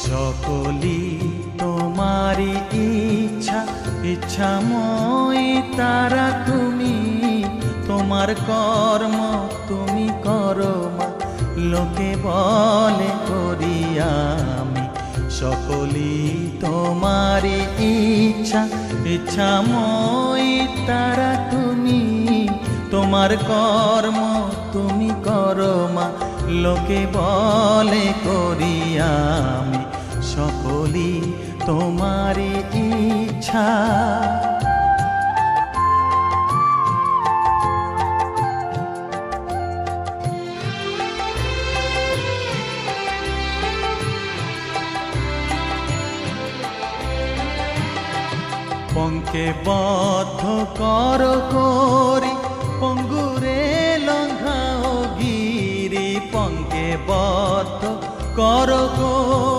সকলি তোমারি ইচ্ছা, ইচ্ছাময়ী তারা তুমি। তোমার কর্ম তুমি করো মা, লোকে বলে করি আমি। সকলি তোমারি ইচ্ছা, ইচ্ছাময়ী তারা তুমি। তোমার কর্ম তুমি করো মা, লোকে বলে করি আমি। সকলি তোমারি ইচ্ছা। পঙ্কে বদ্ধ কর করি, পঙ্গুরে লঙ্ঘাও গিরি। পঙ্কে বদ্ধ কর করি,